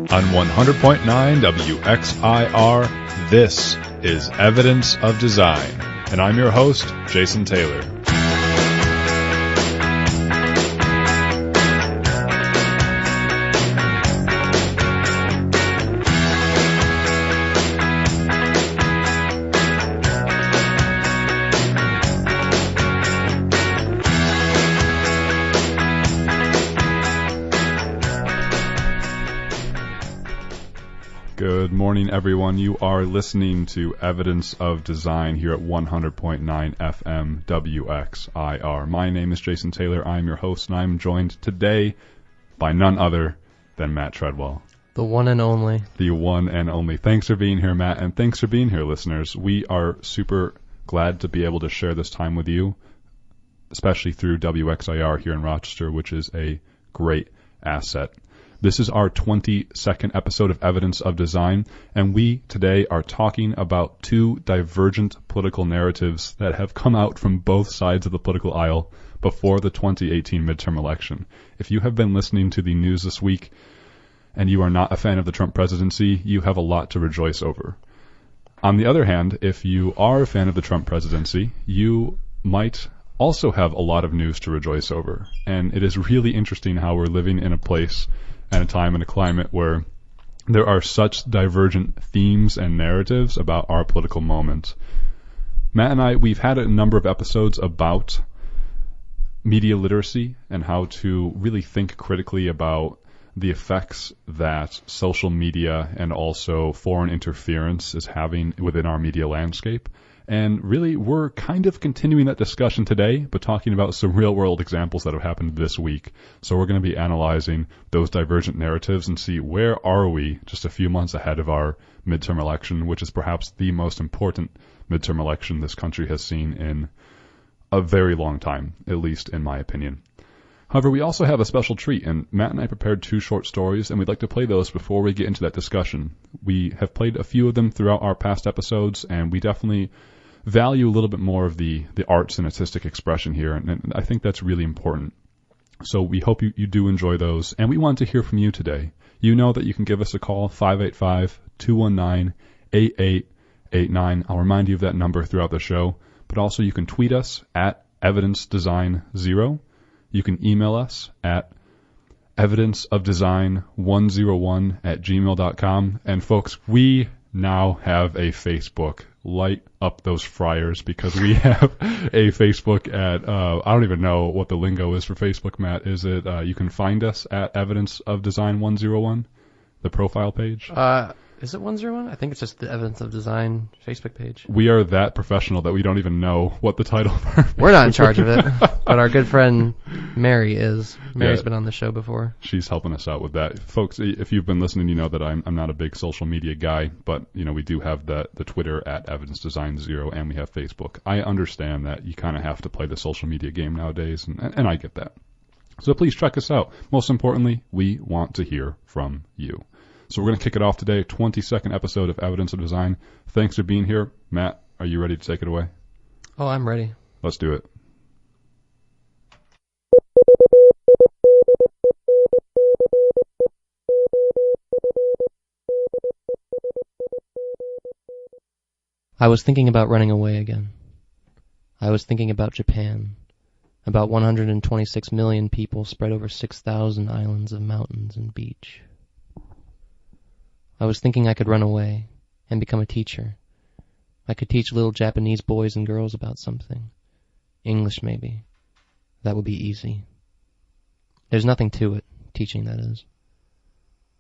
On 100.9 WXIR, this is Evidence of Design, and I'm your host, Jason Taylor. Good morning, everyone. You are listening to Evidence of Design here at 100.9 FM WXIR. My name is Jason Taylor. I'm your host, and I'm joined today by none other than Matt Treadwell. The one and only. The one and only. Thanks for being here, Matt, and thanks for being here, listeners. We are super glad to be able to share this time with you, especially through WXIR here in Rochester, which is a great asset. This is our 22nd episode of Evidence of Design, and we today are talking about two divergent political narratives that have come out from both sides of the political aisle before the 2018 midterm election. If you have been listening to the news this week and you are not a fan of the Trump presidency, you have a lot to rejoice over. On the other hand, if you are a fan of the Trump presidency, you might also have a lot of news to rejoice over. And it is really interesting how we're living in a place and a time and a climate where there are such divergent themes and narratives about our political moment. Matt and I, we've had a number of episodes about media literacy and how to really think critically about the effects that social media and also foreign interference is having within our media landscape. And really, we're kind of continuing that discussion today, but talking about some real-world examples that have happened this week. So we're going to be analyzing those divergent narratives and see where are we just a few months ahead of our midterm election, which is perhaps the most important midterm election this country has seen in a very long time, at least in my opinion. However, we also have a special treat, and Matt and I prepared two short stories, and we'd like to play those before we get into that discussion. We have played a few of them throughout our past episodes, and we definitely value a little bit more of the arts and artistic expression here, and I think that's really important. So we hope you do enjoy those, and we want to hear from you today. You know that you can give us a call, 585-219-8889. I'll remind you of that number throughout the show, but also you can tweet us at evidencedesign0. You can email us at evidenceofdesign101@gmail.com. And folks, we now have a Facebook. Light up those fryers, because we have a Facebook at, I don't even know what the lingo is for Facebook, Matt. Is it, you can find us at Evidence of Design 101, the profile page? Is it 101? I think it's just the Evidence of Design Facebook page. We are that professional that we don't even know what the title of our We're not in charge of it, but our good friend Mary is. Mary's been on the show before. She's helping us out with that. Folks, if you've been listening, you know that I'm not a big social media guy, but you know we do have the Twitter at Evidence Design 0, and we have Facebook. I understand that you kind of have to play the social media game nowadays, and I get that. So please check us out. Most importantly, we want to hear from you. So we're going to kick it off today, 22nd episode of Evidence of Design. Thanks for being here. Matt, are you ready to take it away? Oh, I'm ready. Let's do it. I was thinking about running away again. I was thinking about Japan, about 126 million people spread over 6,000 islands of mountains and beach. I was thinking I could run away and become a teacher. I could teach little Japanese boys and girls about something. English, maybe. That would be easy. There's nothing to it, teaching, that is.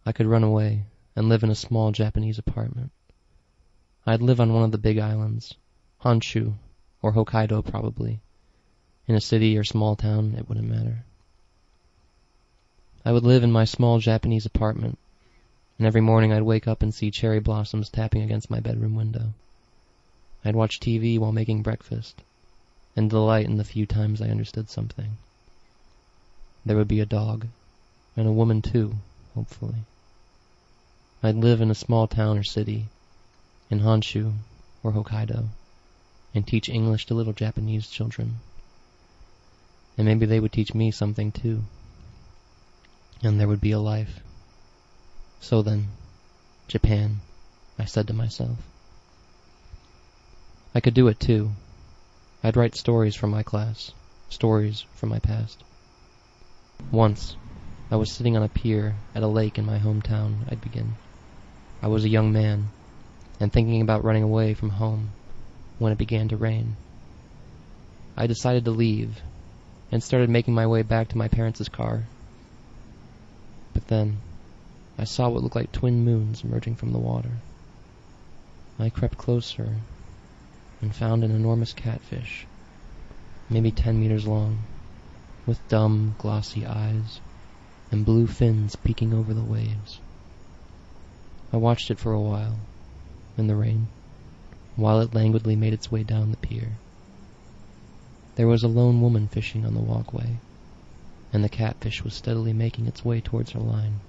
I could run away and live in a small Japanese apartment. I'd live on one of the big islands, Honshu, or Hokkaido probably. In a city or small town, it wouldn't matter. I would live in my small Japanese apartment, and every morning I'd wake up and see cherry blossoms tapping against my bedroom window. I'd watch TV while making breakfast, and delight in the few times I understood something. There would be a dog, and a woman too, hopefully. I'd live in a small town or city, in Honshu or Hokkaido, and teach English to little Japanese children. And maybe they would teach me something too. And there would be a life. So then, Japan, I said to myself. I could do it too. I'd write stories from my class, stories from my past. Once, I was sitting on a pier at a lake in my hometown, I'd begin. I was a young man, and thinking about running away from home when it began to rain. I decided to leave, and started making my way back to my parents' car. But then, I saw what looked like twin moons emerging from the water. I crept closer, and found an enormous catfish, maybe 10 meters long, with dumb, glossy eyes, and blue fins peeking over the waves. I watched it for a while, in the rain, while it languidly made its way down the pier. There was a lone woman fishing on the walkway, and the catfish was steadily making its way towards her line.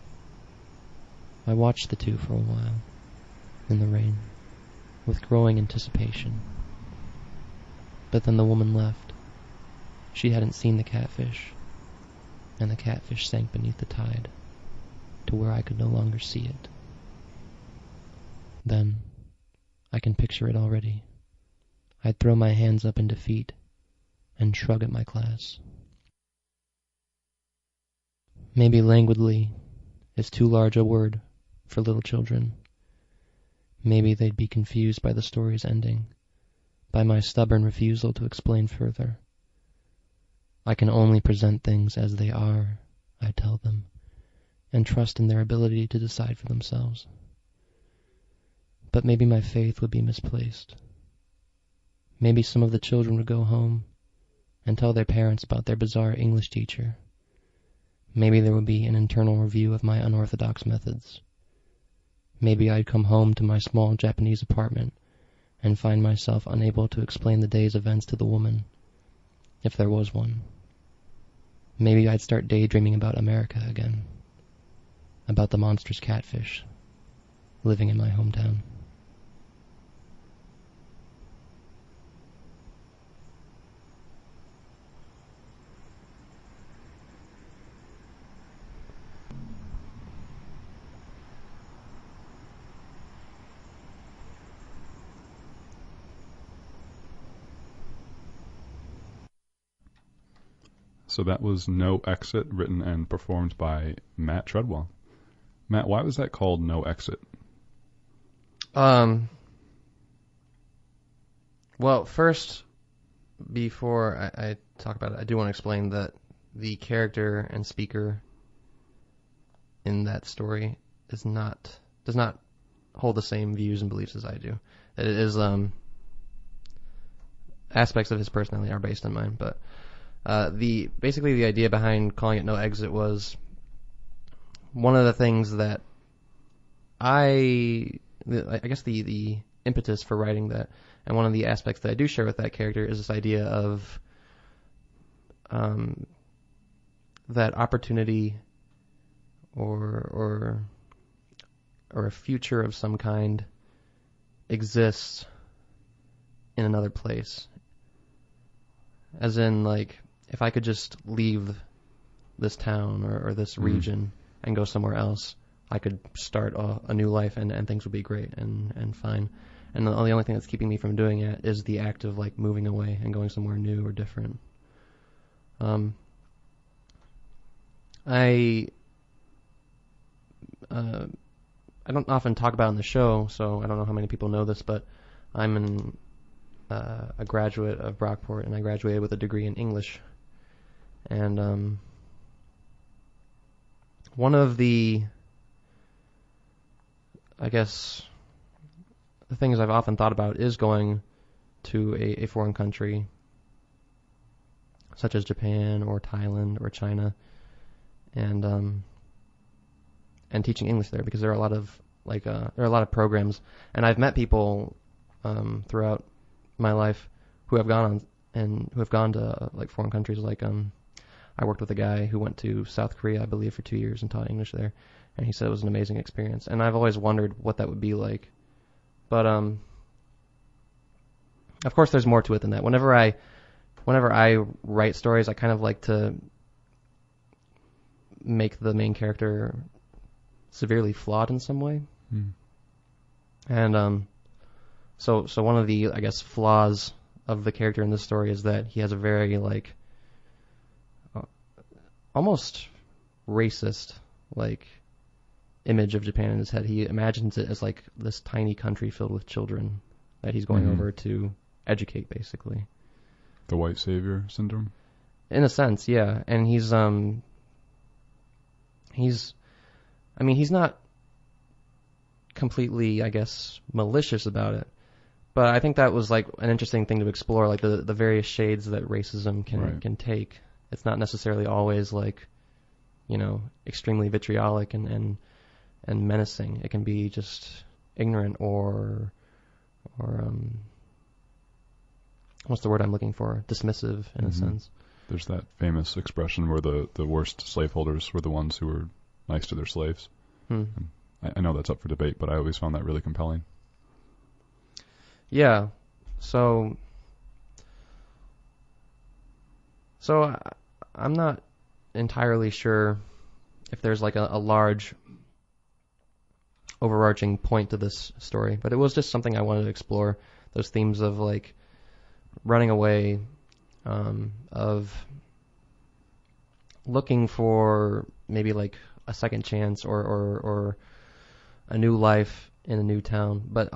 I watched the two for a while, in the rain, with growing anticipation. But then the woman left. She hadn't seen the catfish, and the catfish sank beneath the tide, to where I could no longer see it. Then, I can picture it already. I'd throw my hands up in defeat, and shrug at my class. Maybe languidly is too large a word for little children. Maybe they'd be confused by the story's ending, by my stubborn refusal to explain further. I can only present things as they are, I tell them, and trust in their ability to decide for themselves. But maybe my faith would be misplaced. Maybe some of the children would go home and tell their parents about their bizarre English teacher. Maybe there would be an internal review of my unorthodox methods. Maybe I'd come home to my small Japanese apartment and find myself unable to explain the day's events to the woman, if there was one. Maybe I'd start daydreaming about America again, about the monstrous catfish living in my hometown. So that was No Exit, written and performed by Matt Treadwell. Matt, why was that called No Exit? Well, first, before I talk about it, I do want to explain that the character and speaker in that story does not hold the same views and beliefs as I do. That it is aspects of his personality are based on mine, but basically the idea behind calling it No Exit was one of the things that I guess the impetus for writing that, and one of the aspects that I do share with that character is this idea of that opportunity or a future of some kind exists in another place. As in, like, if I could just leave this town or this region and go somewhere else, I could start a new life and things would be great and fine. And the only thing that's keeping me from doing it is the act of, like, moving away and going somewhere new or different. I don't often talk about it on the show, so I don't know how many people know this, but I'm a graduate of Brockport, and I graduated with a degree in English. And one of the, I guess, the things I've often thought about is going to a foreign country, such as Japan or Thailand or China, and teaching English there, because there are a lot of programs, and I've met people throughout my life who have gone to like foreign countries. Like I worked with a guy who went to South Korea, I believe, for 2 years and taught English there, and he said it was an amazing experience. And I've always wondered what that would be like. But of course, there's more to it than that. Whenever I whenever I write stories, I kind of like to make the main character severely flawed in some way. And so one of the, I guess, flaws of the character in this story is that he has a very like almost racist like image of Japan in his head. He imagines it as like this tiny country filled with children that he's going over to educate, basically. The white savior syndrome? In a sense, yeah. And he's not completely, I guess, malicious about it. But I think that was like an interesting thing to explore, like the various shades that racism can take. It's not necessarily always like, you know, extremely vitriolic and menacing. It can be just ignorant or what's the word I'm looking for? Dismissive in a sense. There's that famous expression where the worst slaveholders were the ones who were nice to their slaves. And I know that's up for debate, but I always found that really compelling. Yeah. So I'm not entirely sure if there's like a large overarching point to this story, but it was just something I wanted to explore, those themes of like running away, of looking for maybe like a second chance or a new life in a new town, but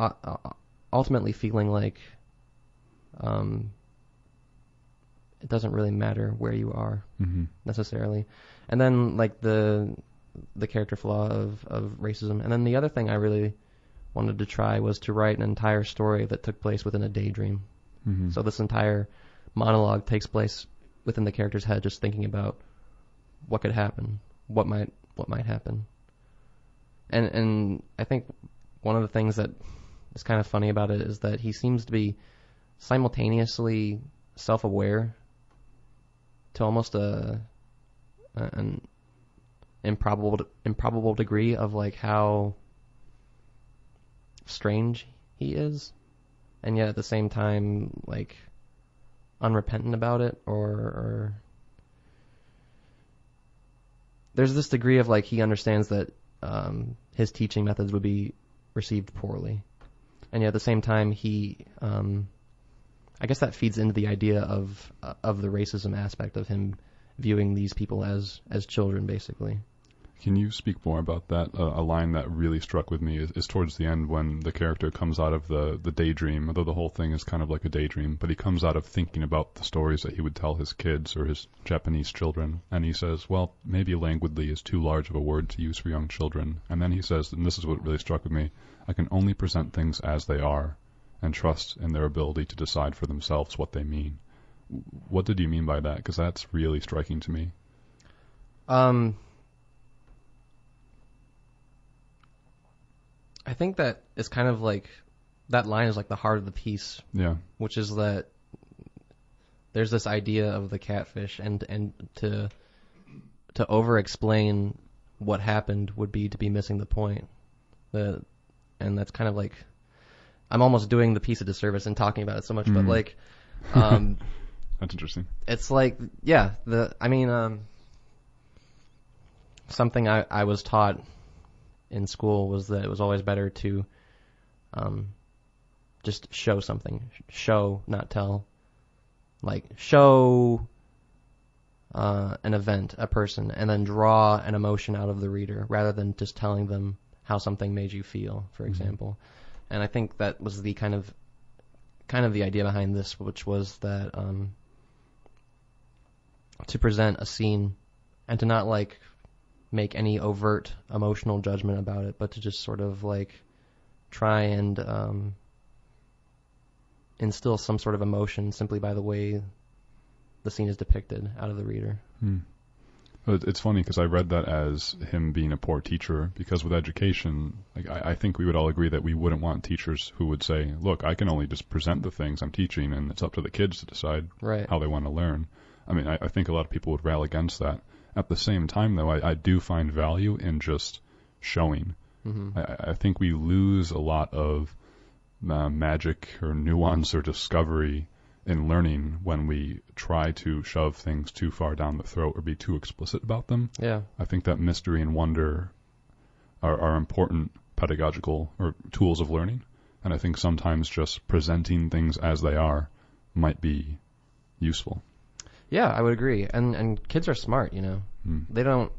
ultimately feeling like it doesn't really matter where you are necessarily. And then like the character flaw of racism. And then the other thing I really wanted to try was to write an entire story that took place within a daydream. So this entire monologue takes place within the character's head, just thinking about what could happen, what might happen. And I think one of the things that is kind of funny about it is that he seems to be simultaneously self-aware to almost an improbable degree of like how strange he is, and yet at the same time like unrepentant about it, or there's this degree of like he understands that his teaching methods would be received poorly, and yet at the same time he I guess that feeds into the idea of the racism aspect of him viewing these people as children, basically. Can you speak more about that? A line that really struck with me is towards the end when the character comes out of the daydream, although the whole thing is kind of like a daydream, but he comes out of thinking about the stories that he would tell his kids or his Japanese children, and he says, well, maybe languidly is too large of a word to use for young children. And then he says, and this is what really struck with me, I can only present things as they are and trust in their ability to decide for themselves what they mean. What did you mean by that? Because that's really striking to me. I think that it's kind of like that line is like the heart of the piece. Yeah. Which is that there's this idea of the catfish, and to over-explain what happened would be to be missing the point. And that's kind of like, I'm almost doing the piece a disservice and talking about it so much, but like, that's interesting. It's like, yeah, something I was taught in school was that it was always better to just show something. Show, not tell. Like, show an event, a person, and then draw an emotion out of the reader rather than just telling them how something made you feel, for example. And I think that was the kind of the idea behind this, which was that to present a scene and to not like make any overt emotional judgment about it, but to just sort of like try and instill some sort of emotion simply by the way the scene is depicted out of the reader. It's funny because I read that as him being a poor teacher, because with education, like I think we would all agree that we wouldn't want teachers who would say, look, I can only just present the things I'm teaching and it's up to the kids to decide how they want to learn. I mean, I think a lot of people would rail against that. At the same time, though, I do find value in just showing. I think we lose a lot of magic or nuance or discovery in learning when we try to shove things too far down the throat or be too explicit about them. Yeah. I think that mystery and wonder are important pedagogical or tools of learning. And I think sometimes just presenting things as they are might be useful. Yeah, I would agree. And kids are smart, you know. They don't,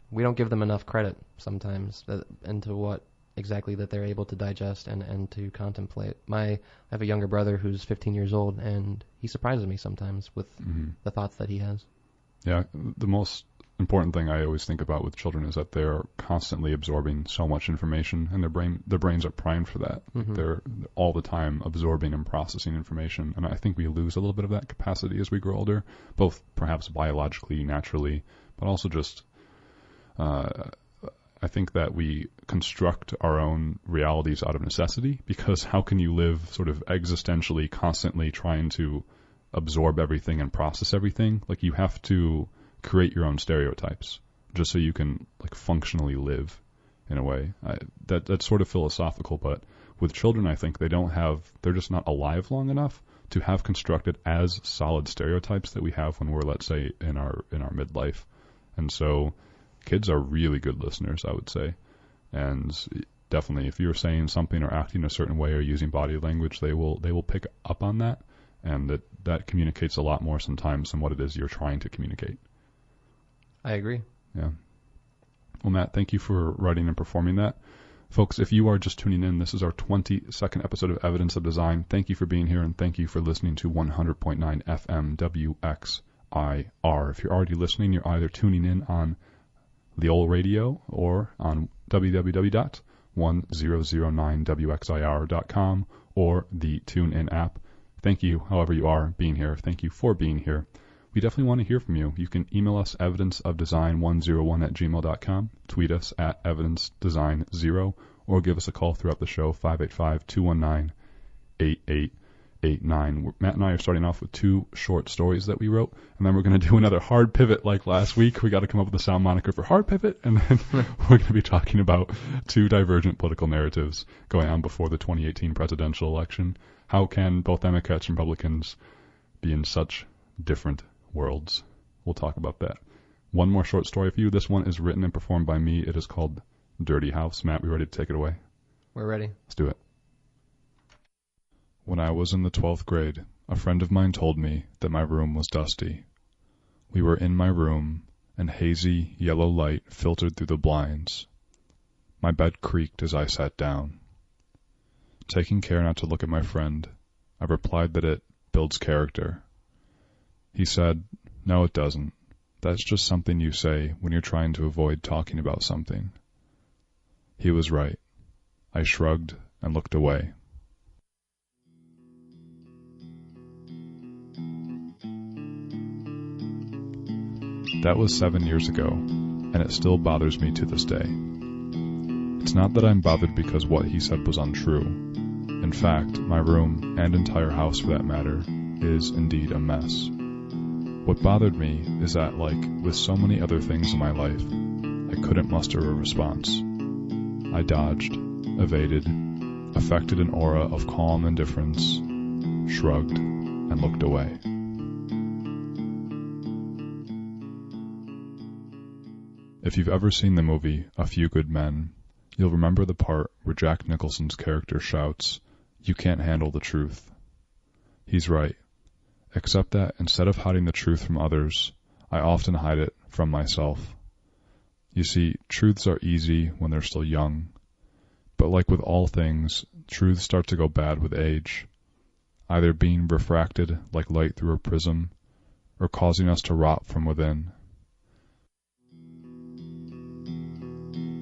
we don't give them enough credit sometimes into what exactly that they're able to digest and to contemplate. I have a younger brother who's 15 years old, and he surprises me sometimes with the thoughts that he has. Yeah, the most important thing I always think about with children is that they're constantly absorbing so much information, and their brains are primed for that. They're all the time absorbing and processing information, and I think we lose a little bit of that capacity as we grow older, both perhaps biologically, naturally, but also just I think that we construct our own realities out of necessity, because how can you live sort of existentially constantly trying to absorb everything and process everything? Like, you have to create your own stereotypes just so you can like functionally live in a way. That's sort of philosophical, but with children I think they're just not alive long enough to have constructed as solid stereotypes that we have when we're, let's say, in our midlife. And so kids are really good listeners, I would say. And definitely if you're saying something or acting a certain way or using body language, they will pick up on that, and that communicates a lot more sometimes than what it is you're trying to communicate. I agree. Yeah. Well, Matt, thank you for writing and performing that. Folks, if you are just tuning in, this is our 22nd episode of Evidence of Design. Thank you for being here, and thank you for listening to 100.9 FM WXIR. If you're already listening, you're either tuning in on the old radio or on www.1009wxir.com or the TuneIn app. Thank you, however you are, being here. Thank you for being here. We definitely want to hear from you. You can email us evidenceofdesign101@gmail.com, tweet us at evidencedesign0, or give us a call throughout the show, 585-219-8889. Matt and I are starting off with 2 short stories that we wrote, and then we're going to do another hard pivot like last week. We got to come up with a sound moniker for hard pivot, and then we're going to be talking about 2 divergent political narratives going on before the 2018 presidential election. How can both Democrats and Republicans be in such different worlds? We'll talk about that. One more short story for you. This one is written and performed by me. It is called Dirty House. Matt, we ready to take it away? We're ready. Let's do it. When I was in the 12th grade, a friend of mine told me that my room was dusty. We were in my room, and hazy yellow light filtered through the blinds. My bed creaked as I sat down. Taking care not to look at my friend, I replied that it builds character. He said, "No, it doesn't. That's just something you say when you're trying to avoid talking about something." He was right. I shrugged and looked away. That was 7 years ago, and it still bothers me to this day. It's not that I'm bothered because what he said was untrue. In fact, my room, and entire house for that matter, is indeed a mess. What bothered me is that, like with so many other things in my life, I couldn't muster a response. I dodged, evaded, affected an aura of calm indifference, shrugged, and looked away. If you've ever seen the movie A Few Good Men, you'll remember the part where Jack Nicholson's character shouts, "You can't handle the truth." He's right, except that instead of hiding the truth from others, I often hide it from myself. You see, truths are easy when they're still young, but like with all things, truths start to go bad with age, either being refracted like light through a prism, or causing us to rot from within.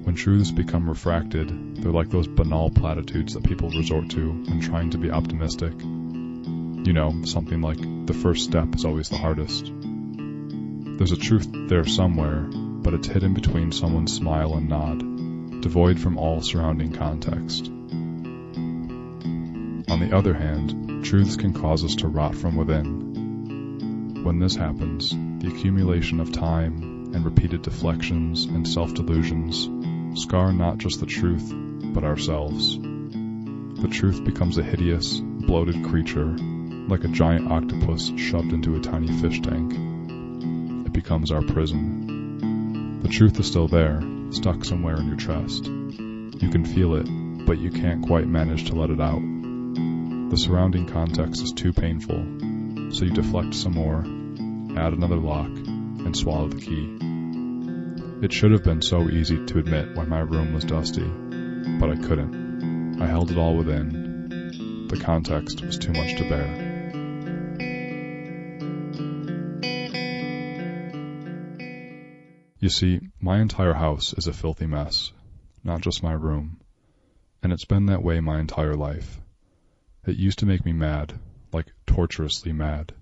When truths become refracted, they're like those banal platitudes that people resort to when trying to be optimistic. You know, something like, the first step is always the hardest. There's a truth there somewhere, but it's hidden between someone's smile and nod, devoid from all surrounding context. On the other hand, truths can cause us to rot from within. When this happens, the accumulation of time and repeated deflections and self-delusions scar not just the truth, but ourselves. The truth becomes a hideous, bloated creature, like a giant octopus shoved into a tiny fish tank. It becomes our prison. The truth is still there, stuck somewhere in your chest. You can feel it, but you can't quite manage to let it out. The surrounding context is too painful, so you deflect some more, add another lock, and swallow the key. It should have been so easy to admit when my room was dusty, but I couldn't. I held it all within. The context was too much to bear. You see, my entire house is a filthy mess, not just my room. And it's been that way my entire life. It used to make me mad, like torturously mad.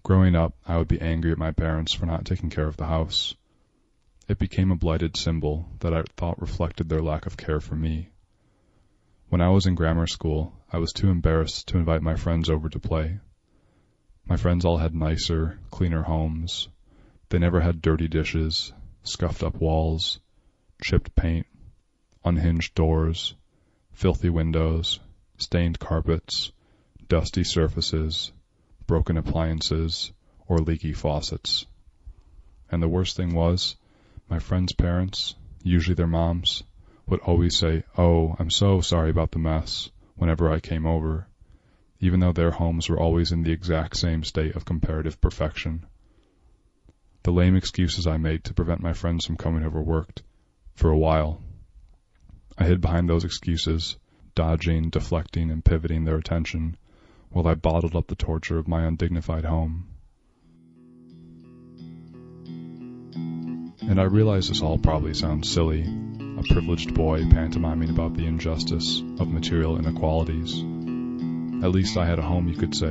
Growing up, I would be angry at my parents for not taking care of the house. It became a blighted symbol that I thought reflected their lack of care for me. When I was in grammar school, I was too embarrassed to invite my friends over to play. My friends all had nicer, cleaner homes. They never had dirty dishes, scuffed up walls, chipped paint, unhinged doors, filthy windows, stained carpets, dusty surfaces, broken appliances, or leaky faucets. And the worst thing was, my friends' parents, usually their moms, would always say, "Oh, I'm so sorry about the mess," whenever I came over, even though their homes were always in the exact same state of comparative perfection. The lame excuses I made to prevent my friends from coming over worked, for a while. I hid behind those excuses, dodging, deflecting, and pivoting their attention, while I bottled up the torture of my undignified home. And I realize this all probably sounds silly, a privileged boy pantomiming about the injustice of material inequalities. At least I had a home, you could say.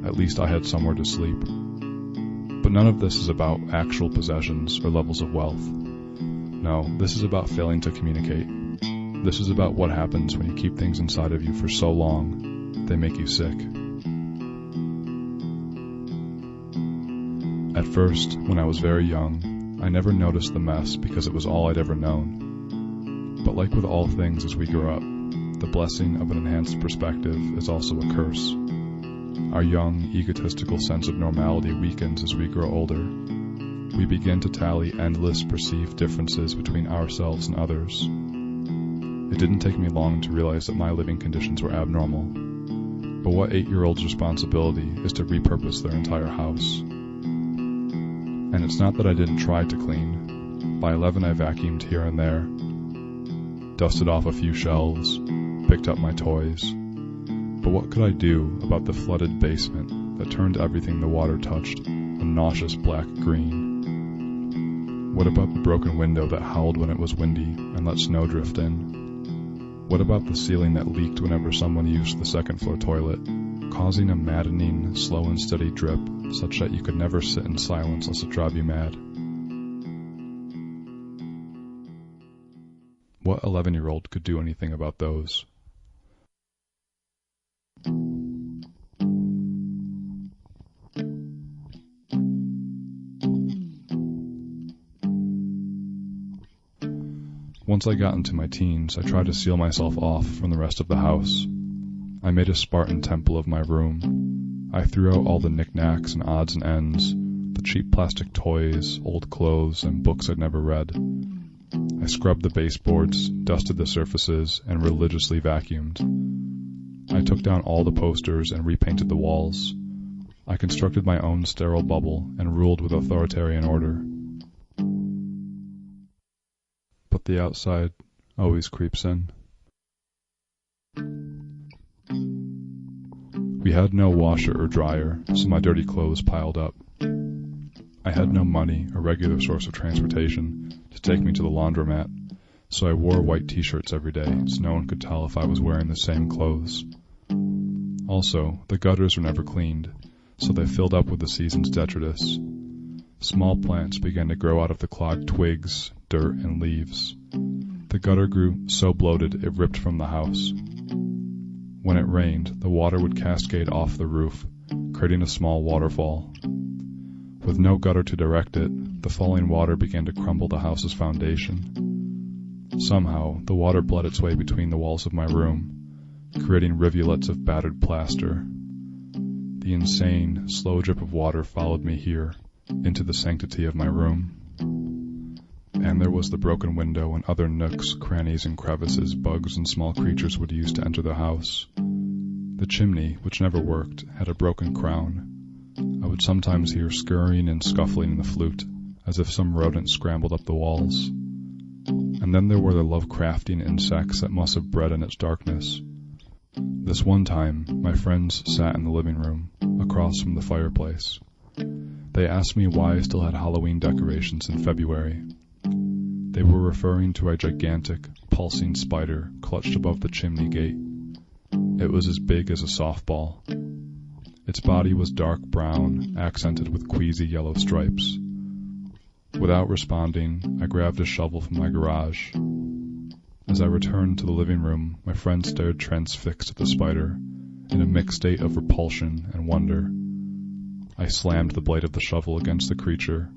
At least I had somewhere to sleep. But none of this is about actual possessions or levels of wealth. No, this is about failing to communicate. This is about what happens when you keep things inside of you for so long, they make you sick. At first, when I was very young, I never noticed the mess because it was all I'd ever known. But like with all things as we grow up, the blessing of an enhanced perspective is also a curse. Our young, egotistical sense of normality weakens as we grow older. We begin to tally endless perceived differences between ourselves and others. It didn't take me long to realize that my living conditions were abnormal. But what 8-year-old's responsibility is to repurpose their entire house? And it's not that I didn't try to clean. By 11 I vacuumed here and there, dusted off a few shelves, picked up my toys. But what could I do about the flooded basement that turned everything the water touched a nauseous black green? What about the broken window that howled when it was windy and let snow drift in? What about the ceiling that leaked whenever someone used the second floor toilet, causing a maddening, slow and steady drip such that you could never sit in silence lest it drive you mad? What 11-year-old could do anything about those? Once I got into my teens, I tried to seal myself off from the rest of the house. I made a Spartan temple of my room. I threw out all the knickknacks and odds and ends, the cheap plastic toys, old clothes, and books I'd never read. I scrubbed the baseboards, dusted the surfaces, and religiously vacuumed. I took down all the posters and repainted the walls. I constructed my own sterile bubble and ruled with authoritarian order. But the outside always creeps in. We had no washer or dryer, so my dirty clothes piled up. I had no money or regular source of transportation to take me to the laundromat, so I wore white t-shirts every day so no one could tell if I was wearing the same clothes. Also, the gutters were never cleaned, so they filled up with the season's detritus. Small plants began to grow out of the clogged twigs, dirt, and leaves. The gutter grew so bloated it ripped from the house. When it rained, the water would cascade off the roof, creating a small waterfall. With no gutter to direct it, the falling water began to crumble the house's foundation. Somehow, the water bled its way between the walls of my room, creating rivulets of battered plaster. The insane, slow drip of water followed me here, into the sanctity of my room. And there was the broken window and other nooks, crannies, and crevices bugs and small creatures would use to enter the house. The chimney, which never worked, had a broken crown. I would sometimes hear scurrying and scuffling in the flute, as if some rodent scrambled up the walls. And then there were the Lovecraftian insects that must have bred in its darkness. This one time, my friends sat in the living room, across from the fireplace. They asked me why I still had Halloween decorations in February. They were referring to a gigantic, pulsing spider clutched above the chimney gate. It was as big as a softball. Its body was dark brown, accented with queasy yellow stripes. Without responding, I grabbed a shovel from my garage. As I returned to the living room, my friend stared transfixed at the spider, in a mixed state of repulsion and wonder. I slammed the blade of the shovel against the creature.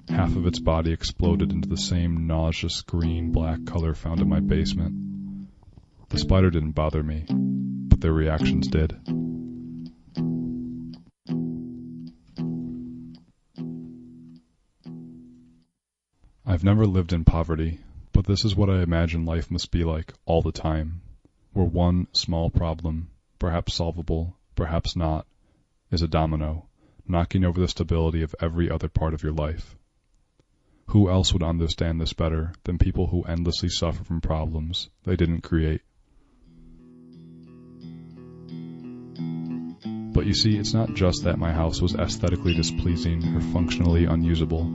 Half of its body exploded into the same nauseous green-black color found in my basement. The spider didn't bother me, but their reactions did. I've never lived in poverty, but this is what I imagine life must be like all the time, where one small problem, perhaps solvable, perhaps not, is a domino, knocking over the stability of every other part of your life. Who else would understand this better than people who endlessly suffer from problems they didn't create? But you see, it's not just that my house was aesthetically displeasing or functionally unusable.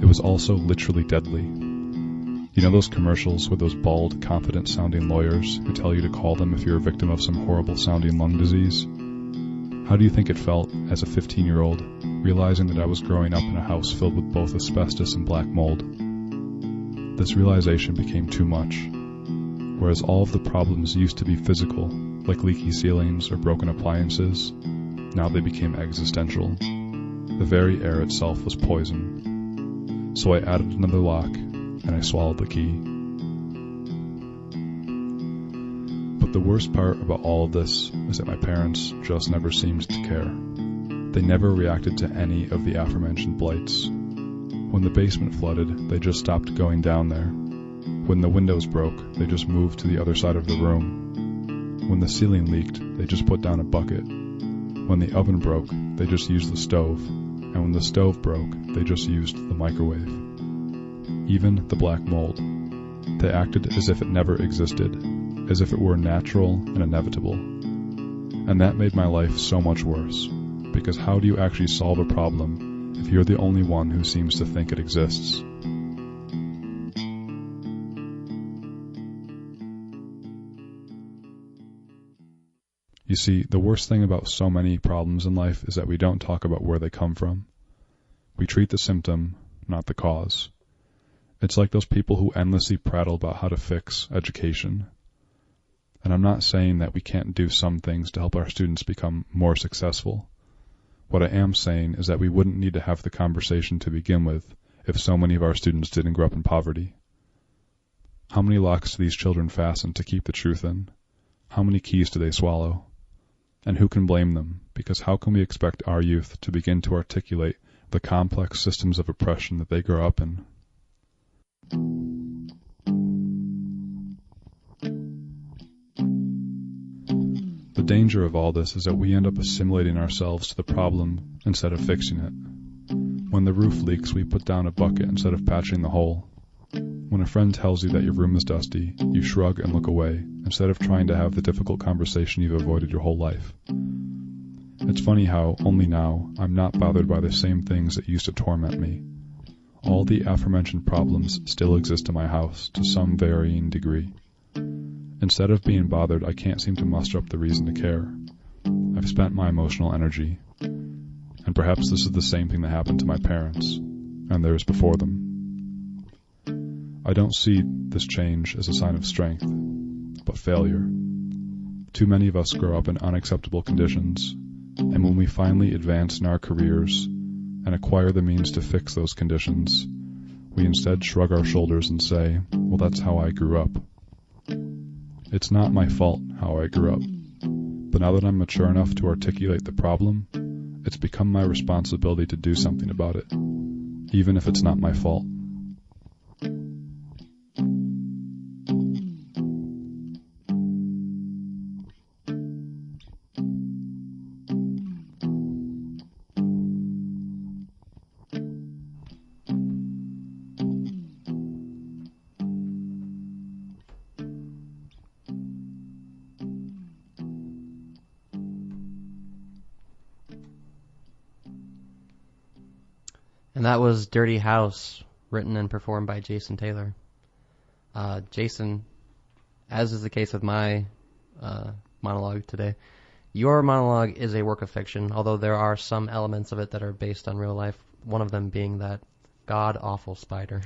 It was also literally deadly. You know those commercials with those bald, confident-sounding lawyers who tell you to call them if you're a victim of some horrible-sounding lung disease? How do you think it felt as a 15-year-old, realizing that I was growing up in a house filled with both asbestos and black mold? This realization became too much. Whereas all of the problems used to be physical, like leaky ceilings or broken appliances, now they became existential. The very air itself was poison. So I added another lock, and I swallowed the key. But the worst part about all of this is that my parents just never seemed to care. They never reacted to any of the aforementioned blights. When the basement flooded, they just stopped going down there. When the windows broke, they just moved to the other side of the room. When the ceiling leaked, they just put down a bucket. When the oven broke, they just used the stove. And when the stove broke, they just used the microwave. Even the black mold. They acted as if it never existed, as if it were natural and inevitable. And that made my life so much worse, because how do you actually solve a problem if you're the only one who seems to think it exists? You see, the worst thing about so many problems in life is that we don't talk about where they come from. We treat the symptom, not the cause. It's like those people who endlessly prattle about how to fix education. And I'm not saying that we can't do some things to help our students become more successful. What I am saying is that we wouldn't need to have the conversation to begin with if so many of our students didn't grow up in poverty. How many locks do these children fasten to keep the truth in? How many keys do they swallow? And who can blame them? Because how can we expect our youth to begin to articulate the complex systems of oppression that they grow up in? The danger of all this is that we end up assimilating ourselves to the problem instead of fixing it. When the roof leaks, we put down a bucket instead of patching the hole. When a friend tells you that your room is dusty, you shrug and look away, instead of trying to have the difficult conversation you've avoided your whole life. It's funny how, only now, I'm not bothered by the same things that used to torment me. All the aforementioned problems still exist in my house, to some varying degree. Instead of being bothered, I can't seem to muster up the reason to care. I've spent my emotional energy. And perhaps this is the same thing that happened to my parents, and theirs before them. I don't see this change as a sign of strength, but failure. Too many of us grow up in unacceptable conditions, and when we finally advance in our careers and acquire the means to fix those conditions, we instead shrug our shoulders and say, well, that's how I grew up. It's not my fault how I grew up. But now that I'm mature enough to articulate the problem, it's become my responsibility to do something about it, even if it's not my fault. And that was Dirty House, written and performed by Jason Taylor. Jason, as is the case with my monologue today, your monologue is a work of fiction, although there are some elements of it that are based on real life, one of them being that god-awful spider.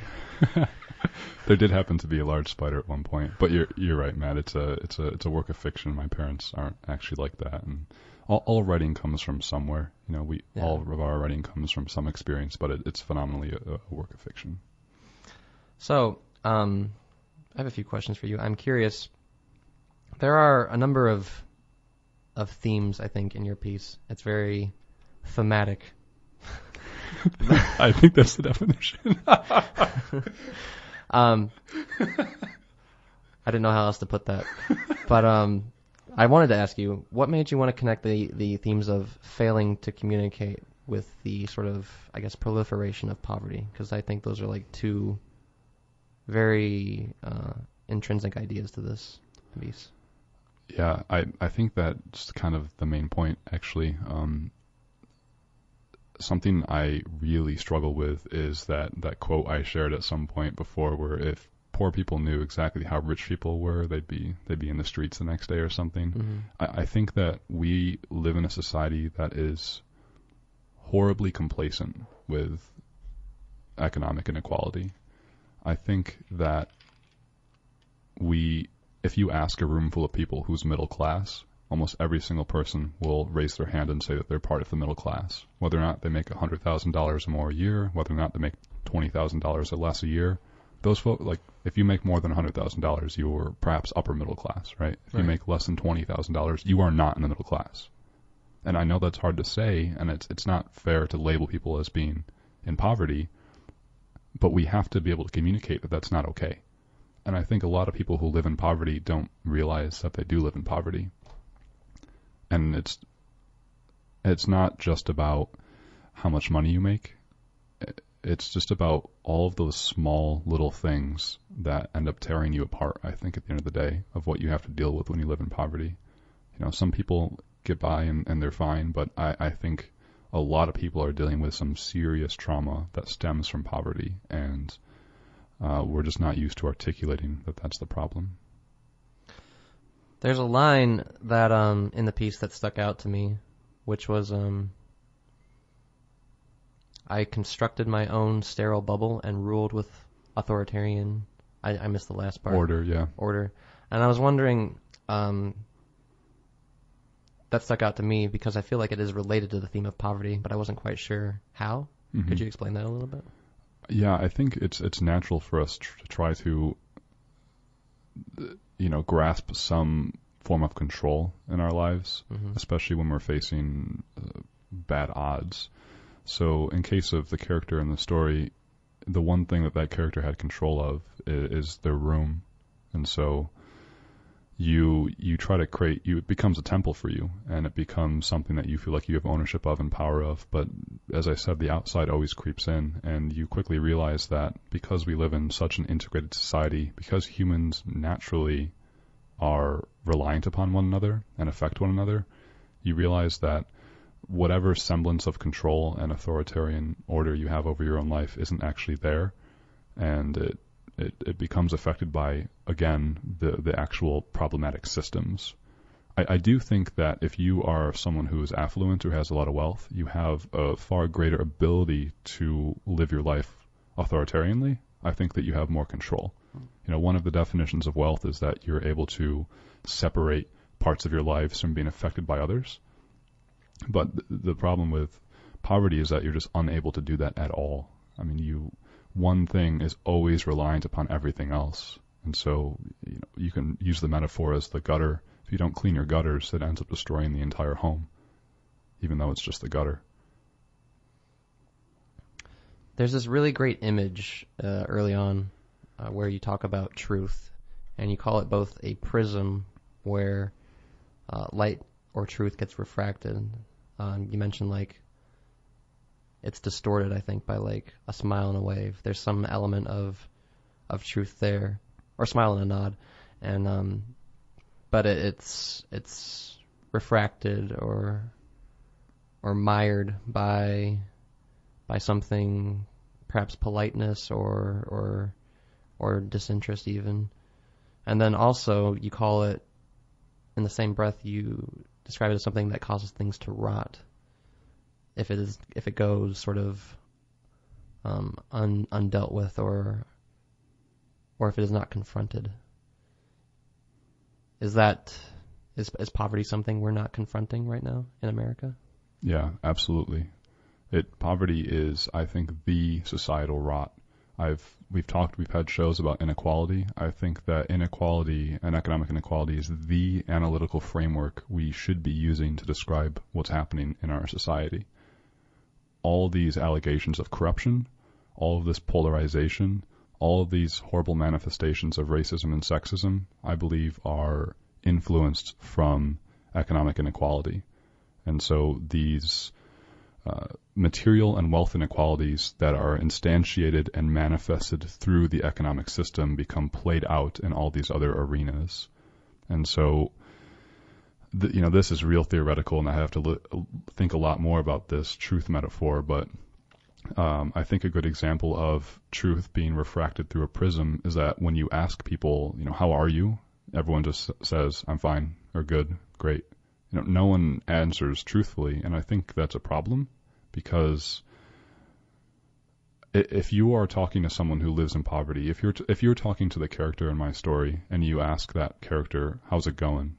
There did happen to be a large spider at one point, but you're right, Matt. It's a work of fiction. My parents aren't actually like that, and all writing comes from somewhere. All of our writing comes from some experience, but it's phenomenally a work of fiction. So, I have a few questions for you. I'm curious. There are a number of themes, I think, in your piece. It's very thematic. I think that's the definition. I didn't know how else to put that, but I wanted to ask you, what made you want to connect the themes of failing to communicate with the sort of, I guess, proliferation of poverty? Because I think those are like two very intrinsic ideas to this piece. Yeah, I think that's kind of the main point, actually. Something I really struggle with is that quote I shared at some point before, where if poor people knew exactly how rich people were, they'd be in the streets the next day or something. Mm-hmm. I think that we live in a society that is horribly complacent with economic inequality. I think that if you ask a room full of people who's middle class, almost every single person will raise their hand and say that they're part of the middle class. Whether or not they make $100,000 or more a year, whether or not they make $20,000 or less a year, those folks, like, if you make more than $100,000, you're perhaps upper middle class, right? If you make less than $20,000, you are not in the middle class. And I know that's hard to say, and it's not fair to label people as being in poverty, but we have to be able to communicate that that's not okay. And I think a lot of people who live in poverty don't realize that they do live in poverty. And it's not just about how much money you make. It's just about all of those small little things that end up tearing you apart, I think, at the end of the day, of what you have to deal with when you live in poverty. Some people get by and they're fine, but I think a lot of people are dealing with some serious trauma that stems from poverty, and we're just not used to articulating that that's the problem. There's a line that in the piece that stuck out to me, which was, I constructed my own sterile bubble and ruled with authoritarian, I missed the last part. Order, yeah. Order. And I was wondering, that stuck out to me because I feel like it is related to the theme of poverty, but I wasn't quite sure how. Mm-hmm. Could you explain that a little bit? Yeah, I think it's natural for us to try to grasp some form of control in our lives, mm-hmm. especially when we're facing bad odds. So in case of the character in the story, the one thing that character had control of is their room. And so you try to create, it becomes a temple for you, and it becomes something that you feel like you have ownership of and power of. But as I said, the outside always creeps in, and you quickly realize that because we live in such an integrated society, because humans naturally are reliant upon one another and affect one another, you realize that whatever semblance of control and authoritarian order you have over your own life isn't actually there, and it becomes affected by, again, the actual problematic systems. I do think that if you are someone who is affluent or has a lot of wealth, you have a far greater ability to live your life authoritarianly. I think that you have more control. One of the definitions of wealth is that you're able to separate parts of your lives from being affected by others. But the problem with poverty is that you're just unable to do that at all. I mean, one thing is always reliant upon everything else. And so, you can use the metaphor as the gutter. If you don't clean your gutters, it ends up destroying the entire home, even though it's just the gutter. There's this really great image early on where you talk about truth, and you call it both a prism where light or truth gets refracted. You mentioned like it's distorted, I think, by like a smile and a wave. There's some element of truth there, or smile and a nod, and but it's refracted or mired by something, perhaps politeness or disinterest even. And then also you call it, in the same breath, you describe it as something that causes things to rot if it goes sort of undealt with or if it is not confronted. Is poverty something we're not confronting right now in America? Yeah, absolutely. Poverty is, I think, the societal rot. We've had shows about inequality. I think that inequality and economic inequality is the analytical framework we should be using to describe what's happening in our society. All these allegations of corruption, all of this polarization, all of these horrible manifestations of racism and sexism, I believe, are influenced from economic inequality. And so these material and wealth inequalities that are instantiated and manifested through the economic system become played out in all these other arenas. And so, this is real theoretical, and I have to think a lot more about this truth metaphor, but I think a good example of truth being refracted through a prism is that when you ask people, how are you? Everyone just says, I'm fine, or good, great. No one answers truthfully, and I think that's a problem, because if you are talking to someone who lives in poverty, if you're talking to the character in my story and you ask that character, how's it going?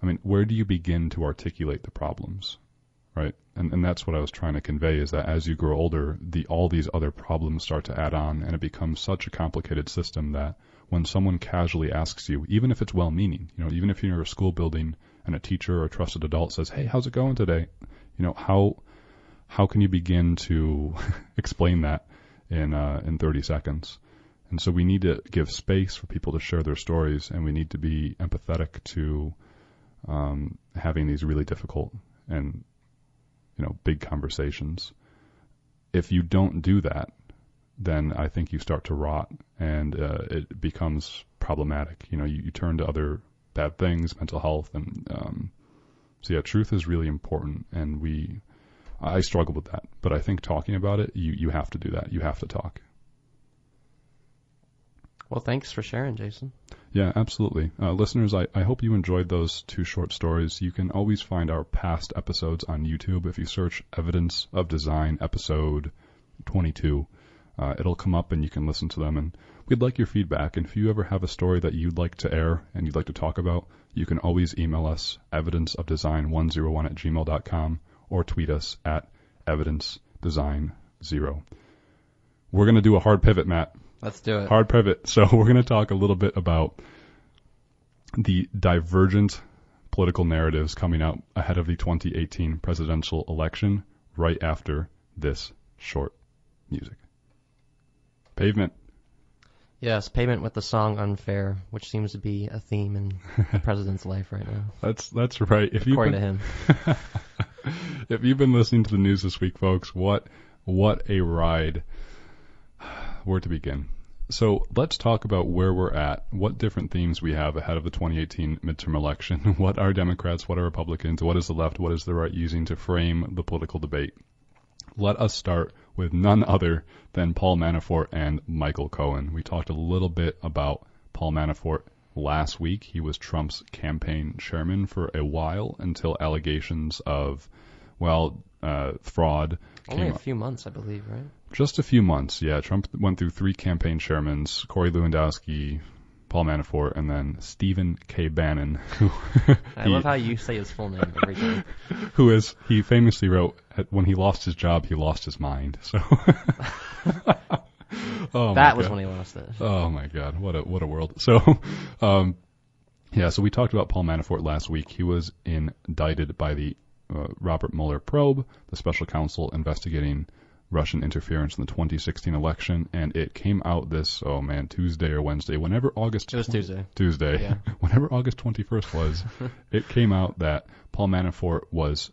I mean, where do you begin to articulate the problems, right? And that's what I was trying to convey, is that as you grow older, all these other problems start to add on, and it becomes such a complicated system that when someone casually asks you, even if it's well-meaning, even if you're in a school building and a teacher or a trusted adult says, hey, how's it going today? How can you begin to explain that in 30 seconds? And so we need to give space for people to share their stories, and we need to be empathetic to having these really difficult and big conversations. If you don't do that, then I think you start to rot, and it becomes problematic. You turn to other bad things, mental health, and truth is really important, and I struggle with that. But I think talking about it, you have to do that. You have to talk. Well, thanks for sharing, Jason. Yeah, absolutely. Listeners, I hope you enjoyed those 2 short stories. You can always find our past episodes on YouTube. If you search Evidence of Design episode 22, it'll come up and you can listen to them. And we'd like your feedback. And if you ever have a story that you'd like to air and you'd like to talk about, you can always email us, evidenceofdesign101@gmail.com, or tweet us at evidencedesign0. We're going to do a hard pivot, Matt. Let's do it. Hard pivot. So we're going to talk a little bit about the divergent political narratives coming out ahead of the 2018 presidential election right after this short music. Pavement. Yes, Pavement with the song Unfair, which seems to be a theme in the president's life right now. That's right. According to him. If you've been listening to the news this week, folks, what a ride. Where to begin? So let's talk about where we're at, what different themes we have ahead of the 2018 midterm election, what are Democrats, what are Republicans, what is the left, what is the right using to frame the political debate. Let us start with none other than Paul Manafort and Michael Cohen. We talked a little bit about Paul Manafort last week. He was Trump's campaign chairman for a while until allegations of, fraud. Only a few months, I believe, right? Just a few months, yeah. Trump went through 3 campaign chairmans, Corey Lewandowski, Paul Manafort, and then Stephen K. Bannon. I love how you say his full name every time. He famously wrote, when he lost his job, he lost his mind. So that was when he lost it. Oh my God, what a world. So Yeah, so we talked about Paul Manafort last week. He was indicted by the Robert Mueller probe, the special counsel investigating Russian interference in the 2016 election, and it came out this, Tuesday or Wednesday, whenever August... It was Tuesday. Tuesday. Yeah. Whenever August 21st was, it came out that Paul Manafort was,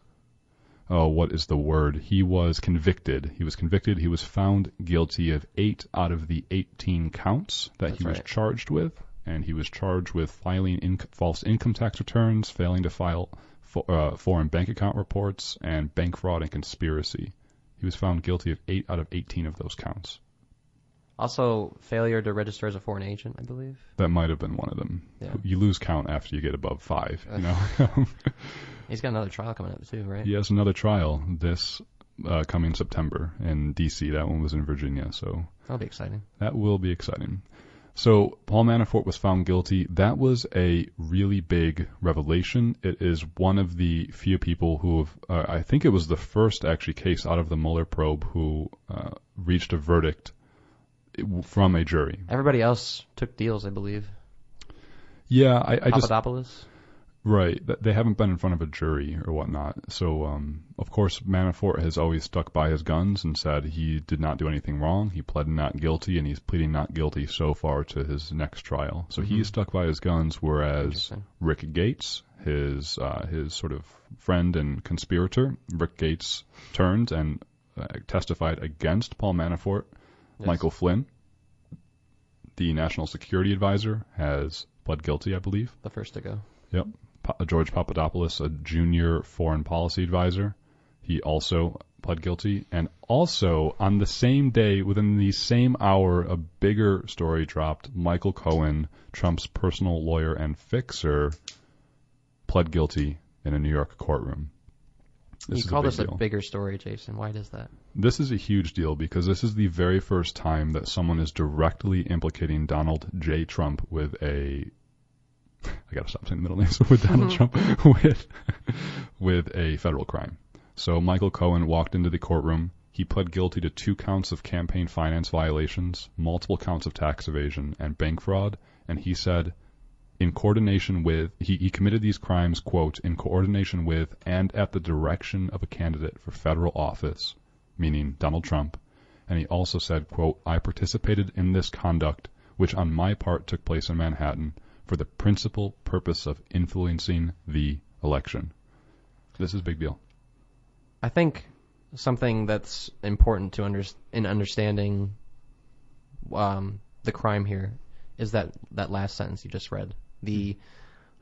what is the word? He was convicted. He was found guilty of 8 out of the 18 counts that he was charged with, and he was charged with filing false income tax returns, failing to file foreign bank account reports, and bank fraud and conspiracy. He was found guilty of 8 out of 18 of those counts. Also, failure to register as a foreign agent, I believe. That might have been one of them. Yeah. You lose count after you get above 5, you know. He's got another trial coming up too, right? He has another trial this coming September in D.C. That one was in Virginia, so... That'll be exciting. That will be exciting. So Paul Manafort was found guilty. That was a really big revelation. It is one of the few people who have, I think it was the first actually case out of the Mueller probe who reached a verdict from a jury. Everybody else took deals, I believe. Yeah, I just... Papadopoulos? Right. They haven't been in front of a jury or whatnot. So, of course, Manafort has always stuck by his guns and said he did not do anything wrong. He pled not guilty, and he's pleading not guilty so far to his next trial. So he's stuck by his guns, whereas Rick Gates, his sort of friend and conspirator, Rick Gates turned and testified against Paul Manafort. Yes. Michael Flynn, the national security advisor, has pled guilty, I believe. The first to go. Yep. George Papadopoulos, a junior foreign policy advisor, he also pled guilty. And also, on the same day, within the same hour, a bigger story dropped. Michael Cohen, Trump's personal lawyer and fixer, pled guilty in a New York courtroom. You call this a bigger story, Jason. Why does that? This is a huge deal because this is the very first time that someone is directly implicating Donald J. Trump with a... I gotta stop saying the middle names with Donald Trump with a federal crime. So Michael Cohen walked into the courtroom. He pled guilty to 2 counts of campaign finance violations, multiple counts of tax evasion, and bank fraud. And he said, in coordination with, he committed these crimes, quote, in coordination with and at the direction of a candidate for federal office, meaning Donald Trump. And he also said, quote, I participated in this conduct, which on my part took place in Manhattan, for the principal purpose of influencing the election. This is a big deal. I think something that's important to in understanding the crime here is that last sentence you just read.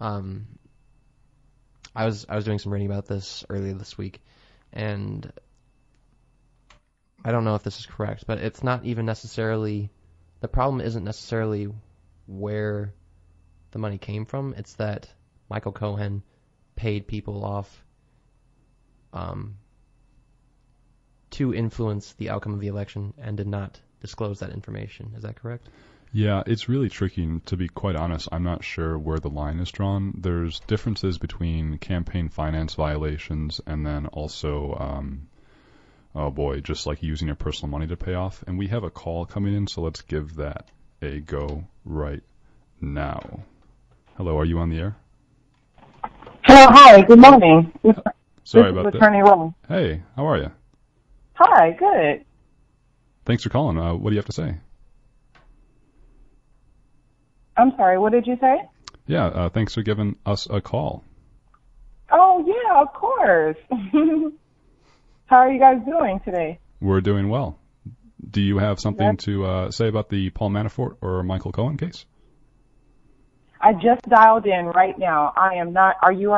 I was doing some reading about this earlier this week, and I don't know if this is correct, but it's not even necessarily, the problem isn't necessarily where the money came from. It's that Michael Cohen paid people off to influence the outcome of the election and did not disclose that information. Is that correct? Yeah, it's really tricky. To be quite honest, I'm not sure where the line is drawn. There's differences between campaign finance violations and then also, just like using your personal money to pay off. And we have a call coming in, so let's give that a go right now. Hello, are you on the air? Hello, hi, good morning. Sorry about that. Attorney Roll. Hey, how are you? Hi, good. Thanks for calling. What do you have to say? I'm sorry, what did you say? Yeah, thanks for giving us a call. Oh, yeah, of course. How are you guys doing today? We're doing well. Do you have something to say about the Paul Manafort or Michael Cohen case? I just dialed in right now. I am not, are you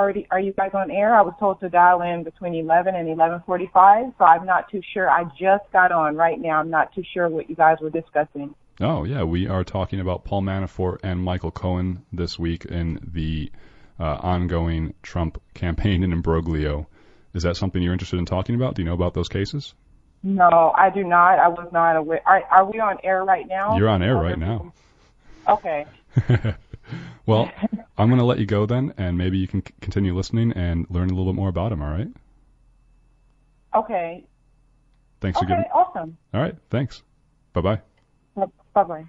guys on air? I was told to dial in between 11 and 11:45, so I'm not too sure. I just got on right now. I'm not too sure what you guys were discussing. Oh, yeah, we are talking about Paul Manafort and Michael Cohen this week in the ongoing Trump campaign in imbroglio. Is that something you're interested in talking about? Do you know about those cases? No, I do not. I was not aware. Are we on air right now? You're on air right now. Okay. Well, I'm going to let you go then, and maybe you can continue listening and learn a little bit more about him, all right? Okay. Thanks for giving. Awesome. All right, thanks. Bye-bye. Bye-bye.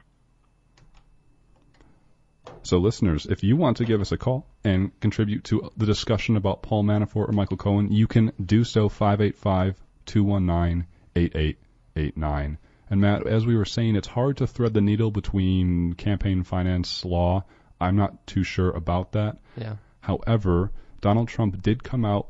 So listeners, if you want to give us a call and contribute to the discussion about Paul Manafort or Michael Cohen, you can do so 585-219-8889. And Matt, as we were saying, it's hard to thread the needle between campaign finance law. I'm not too sure about that. Yeah. However, Donald Trump did come out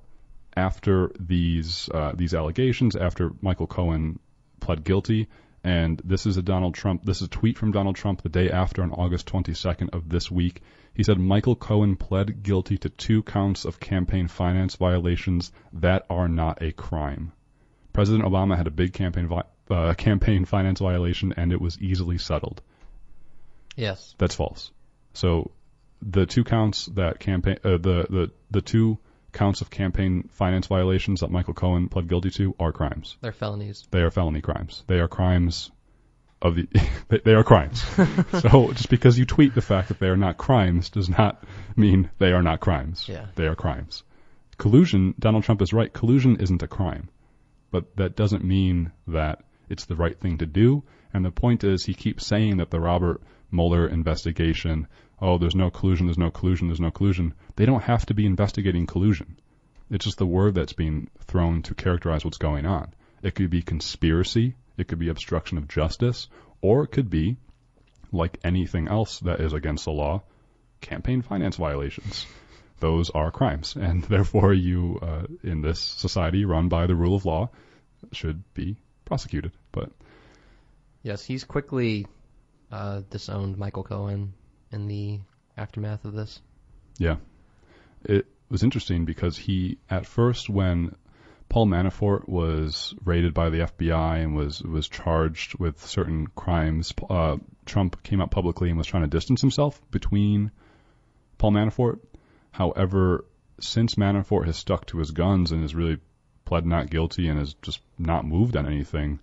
after these allegations, after Michael Cohen pled guilty. And this is a tweet from Donald Trump the day after, on August 22nd of this week. He said Michael Cohen pled guilty to 2 counts of campaign finance violations that are not a crime. President Obama had a big campaign finance violation, and it was easily settled. Yes. That's false. So the 2 counts that the 2 counts of campaign finance violations that Michael Cohen pled guilty to are crimes. They're felonies. They are felony crimes. They are crimes they are crimes. So just because you tweet the fact that they are not crimes does not mean they are not crimes. Yeah. They are crimes. Collusion, Donald Trump is right. Collusion isn't a crime. But that doesn't mean that it's the right thing to do. And the point is, he keeps saying that the Robert Mueller investigation, there's no collusion, there's no collusion, there's no collusion. They don't have to be investigating collusion. It's just the word that's being thrown to characterize what's going on. It could be conspiracy, it could be obstruction of justice, or it could be, like anything else that is against the law, campaign finance violations. Those are crimes, and therefore you, in this society run by the rule of law, should be prosecuted. But yes, he's quickly disowned Michael Cohen in the aftermath of this. Yeah. It was interesting because at first, when Paul Manafort was raided by the FBI and was charged with certain crimes, Trump came out publicly and was trying to distance himself between Paul Manafort. However, since Manafort has stuck to his guns and has really pled not guilty and has just not moved on anything,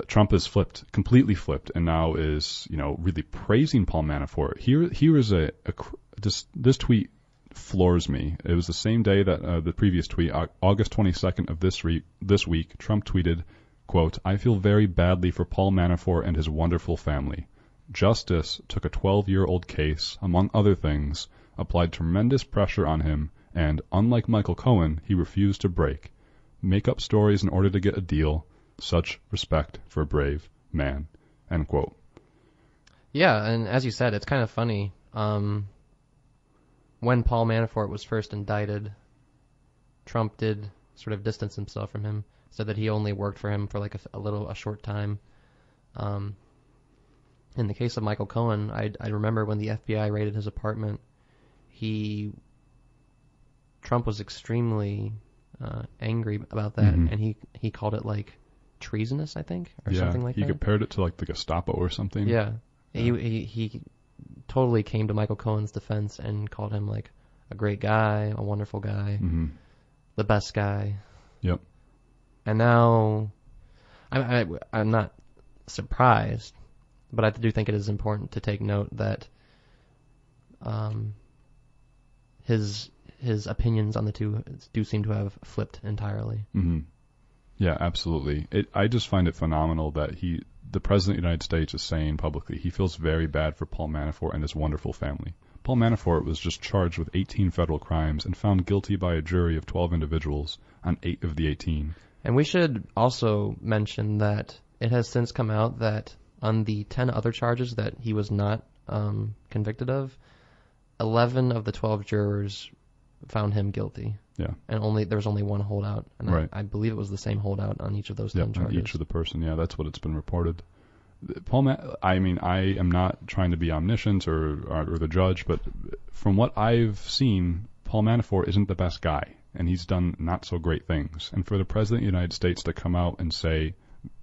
Trump has completely flipped, and now is, really praising Paul Manafort. Here is this tweet floors me. It was the same day that the previous tweet, August 22nd of this week, Trump tweeted, quote, "I feel very badly for Paul Manafort and his wonderful family. Justice took a 12-year-old case, among other things, applied tremendous pressure on him, and, unlike Michael Cohen, he refused to break. Make up stories in order to get a deal. Such respect for a brave man." End quote. Yeah, and as you said, it's kind of funny. When Paul Manafort was first indicted, Trump did sort of distance himself from him, said that he only worked for him for like a short time. In the case of Michael Cohen, I remember when the FBI raided his apartment, Trump was extremely angry about that, and he called it like treasonous, I think, or something like that. He compared it to like the Gestapo or something. Yeah. He totally came to Michael Cohen's defense and called him like a great guy, a wonderful guy, the best guy. Yep. And now, I'm not surprised, but I do think it is important to take note that his opinions on the two do seem to have flipped entirely. Mm-hmm. Yeah, absolutely. I just find it phenomenal that the President of the United States is saying publicly he feels very bad for Paul Manafort and his wonderful family. Paul Manafort was just charged with 18 federal crimes and found guilty by a jury of 12 individuals on 8 of the 18. And we should also mention that it has since come out that on the 10 other charges that he was not convicted of, 11 of the 12 jurors found him guilty. Yeah. And there was only one holdout. And right. I believe it was the same holdout on each of those 10 charges. Each of the person. Yeah, that's what it's been reported. I am not trying to be omniscient or the judge, but from what I've seen, Paul Manafort isn't the best guy, and he's done not so great things. And for the President of the United States to come out and say,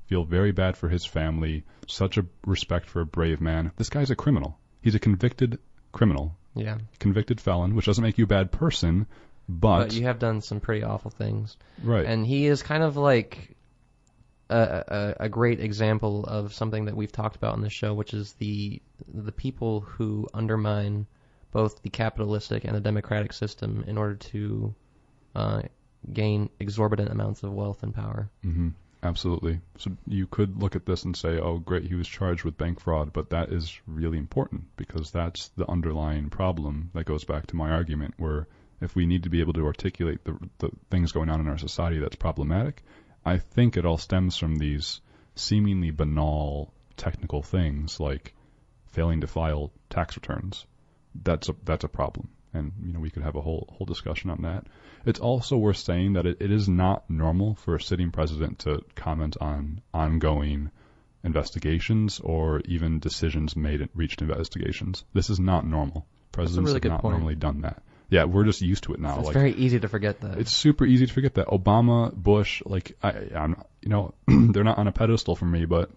feel very bad for his family, such a respect for a brave man, this guy's a criminal. He's a convicted criminal. Yeah. Convicted felon, which doesn't make you a bad person, but you have done some pretty awful things. Right. And he is kind of like a great example of something that we've talked about on this show, which is the people who undermine both the capitalistic and the democratic system in order to gain exorbitant amounts of wealth and power. Mm-hmm. Absolutely. So you could look at this and say, oh, great, he was charged with bank fraud, but that is really important because that's the underlying problem that goes back to my argument where if we need to be able to articulate the things going on in our society that's problematic, I think it all stems from these seemingly banal technical things like failing to file tax returns. That's a problem. And, we could have a whole discussion on that. It's also worth saying that it is not normal for a sitting president to comment on ongoing investigations or even decisions made at reached investigations. This is not normal. Presidents have not normally done that. Yeah, we're just used to it now. It's very easy to forget that. It's super easy to forget that. Obama, Bush, I'm they're not on a pedestal for me, but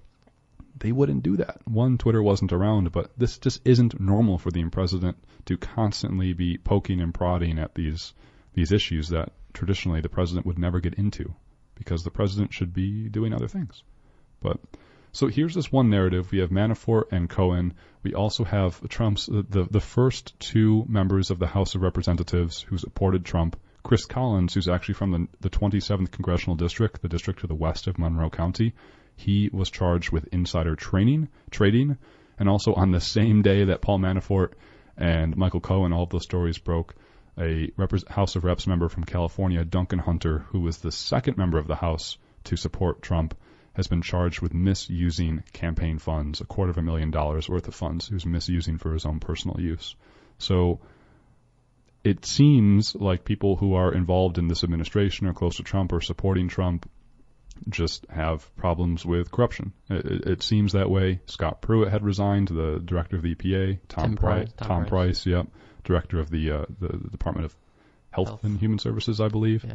they wouldn't do that. One, Twitter wasn't around, but this just isn't normal for the president to constantly be poking and prodding at these issues that traditionally the president would never get into because the president should be doing other things. But so here's this one narrative. We have Manafort and Cohen. We also have Trump's the first two members of the House of Representatives who supported Trump. Chris Collins, who's actually from the 27th Congressional District, the district to the west of Monroe County. He was charged with insider trading, and also on the same day that Paul Manafort and Michael Cohen, all of those stories broke, a House of Reps member from California, Duncan Hunter, who was the second member of the House to support Trump, has been charged with misusing campaign funds, $250,000 worth of funds, he was misusing for his own personal use. So it seems like people who are involved in this administration or close to Trump or supporting Trump just have problems with corruption. It seems that way. Scott Pruitt had resigned, the director of the EPA. Tom Price, yep, director of the Department of Health and Human Services, I believe. Yeah.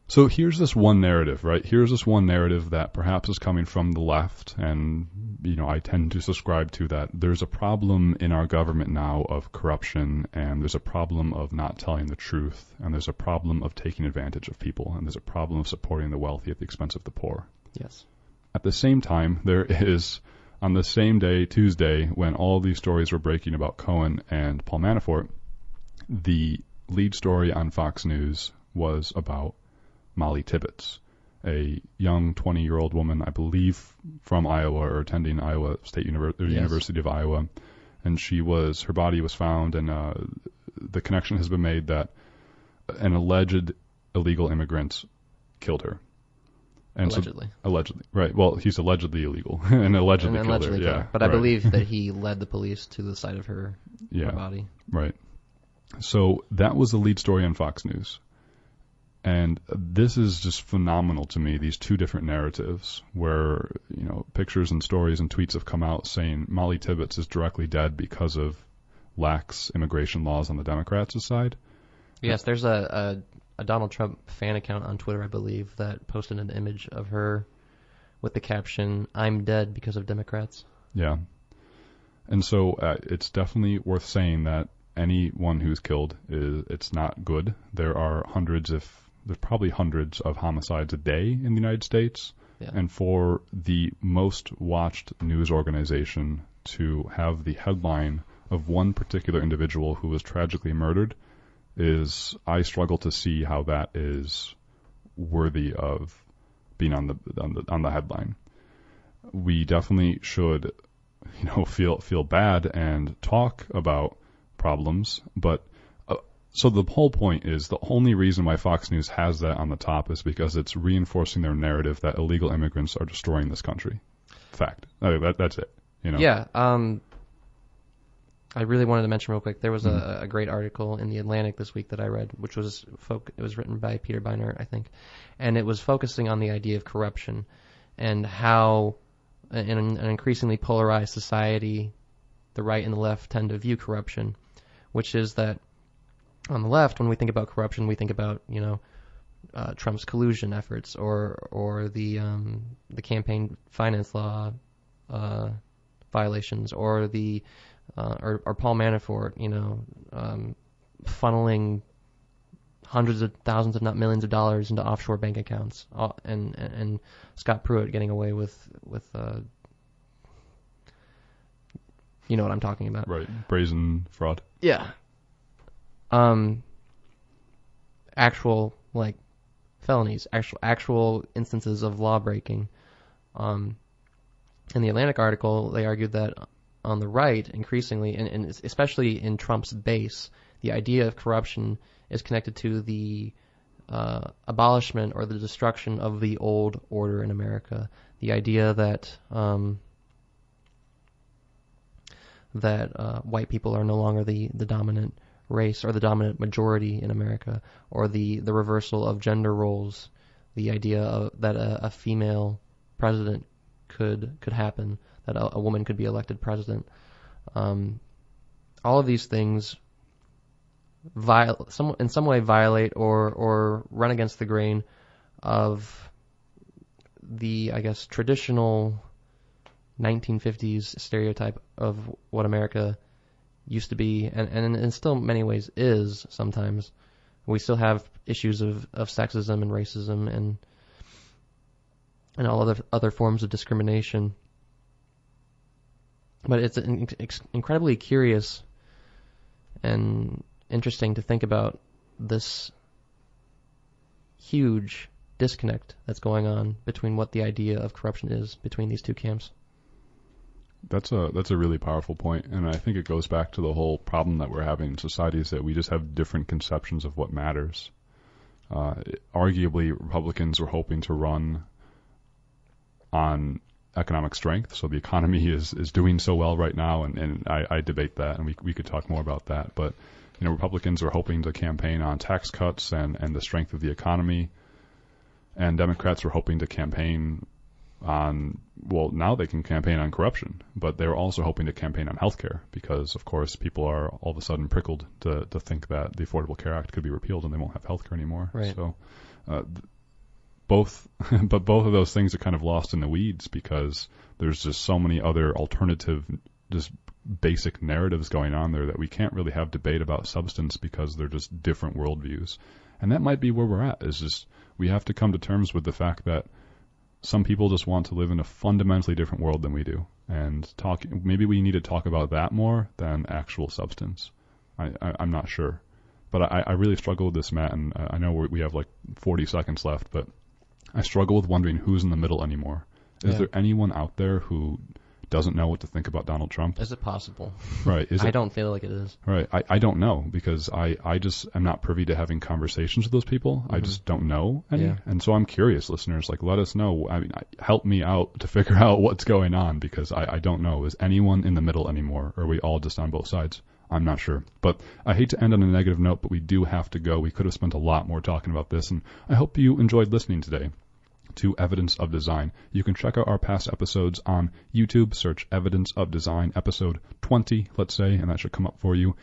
So here's this one narrative, right? Here's this one narrative that perhaps is coming from the left, and I tend to subscribe to that. There's a problem in our government now of corruption, and there's a problem of not telling the truth, and there's a problem of taking advantage of people, and there's a problem of supporting the wealthy at the expense of the poor. Yes. At the same time, there is, on the same day, Tuesday, when all these stories were breaking about Cohen and Paul Manafort, the lead story on Fox News was about Molly Tibbetts, a young 20-year-old woman, I believe, from Iowa or attending Iowa State University of Iowa, and her body was found, and the connection has been made that an alleged illegal immigrant killed her. And allegedly, right? Well, he's allegedly illegal and allegedly killed her. Yeah, but I believe that he led the police to the site of her body. Right. So that was the lead story on Fox News. And this is just phenomenal to me, these two different narratives where, pictures and stories and tweets have come out saying Molly Tibbetts is directly dead because of lax immigration laws on the Democrats' side. Yes, there's a Donald Trump fan account on Twitter, I believe, that posted an image of her with the caption, "I'm dead because of Democrats." Yeah. And so it's definitely worth saying that anyone who's killed, it's not good. There's probably hundreds of homicides a day in the United States. Yeah. And for the most watched news organization to have the headline of one particular individual who was tragically murdered I struggle to see how that is worthy of being on the headline. We definitely should, feel bad and talk about problems, but so the whole point is the only reason why Fox News has that on the top is because it's reinforcing their narrative that illegal immigrants are destroying this country. Fact. That's it. Yeah. I really wanted to mention real quick. There was a great article in the Atlantic this week that I read, which was it was written by Peter Beinart, I think, and it was focusing on the idea of corruption and how in an increasingly polarized society, the right and the left tend to view corruption, which is that on the left, when we think about corruption, we think about Trump's collusion efforts or the campaign finance law violations or the or Paul Manafort, funneling hundreds of thousands, if not millions of dollars into offshore bank accounts, and Scott Pruitt getting away with you know what I'm talking about, right? Brazen fraud. Yeah. Actual felonies, actual instances of law breaking. In the Atlantic article, they argued that on the right, increasingly, and especially in Trump's base, the idea of corruption is connected to the abolishment or the destruction of the old order in America. The idea that white people are no longer the dominant race or the dominant majority in America, or the reversal of gender roles. The idea that a female president could happen, that a woman could be elected president. All of these things in some way violate or run against the grain of the, I guess, traditional 1950s stereotype of what America used to be, and in still many ways is sometimes. We still have issues of sexism and racism and all other forms of discrimination. But it's incredibly curious and interesting to think about this huge disconnect that's going on between what the idea of corruption is between these two camps. That's a really powerful point, and I think it goes back to the whole problem that we're having in society, is that we just have different conceptions of what matters. Arguably, Republicans were hoping to run on economic strength, so the economy is doing so well right now, and I debate that, and we could talk more about that. But Republicans were hoping to campaign on tax cuts and the strength of the economy, and Democrats were hoping to campaign on, well, now they can campaign on corruption, but they were also hoping to campaign on healthcare, because, of course, people are all of a sudden prickled to think that the Affordable Care Act could be repealed and they won't have healthcare anymore. Right. So both of those things are kind of lost in the weeds, because there's just so many other alternative, just basic narratives going on there that we can't really have debate about substance, because they're just different worldviews. And that might be where we're at, is just we have to come to terms with the fact that some people just want to live in a fundamentally different world than we do, and maybe we need to talk about that more than actual substance. I'm not sure, but I really struggle with this, Matt, and I know we have like 40 seconds left, but I struggle with wondering who's in the middle anymore. Is there anyone out there who doesn't know what to think about Donald Trump? Is it possible? Right. I don't feel like it is. Right. I don't know, because I just am not privy to having conversations with those people. Mm-hmm. I just don't know any. Yeah. And so I'm curious, listeners, let us know. I mean, help me out to figure out what's going on, because I don't know. Is anyone in the middle anymore? Or are we all just on both sides? I'm not sure. But I hate to end on a negative note, but we do have to go. We could have spent a lot more talking about this, and I hope you enjoyed listening today to Evidence of Design. You can check out our past episodes on YouTube. Search Evidence of Design, episode 20, let's say, and that should come up for you.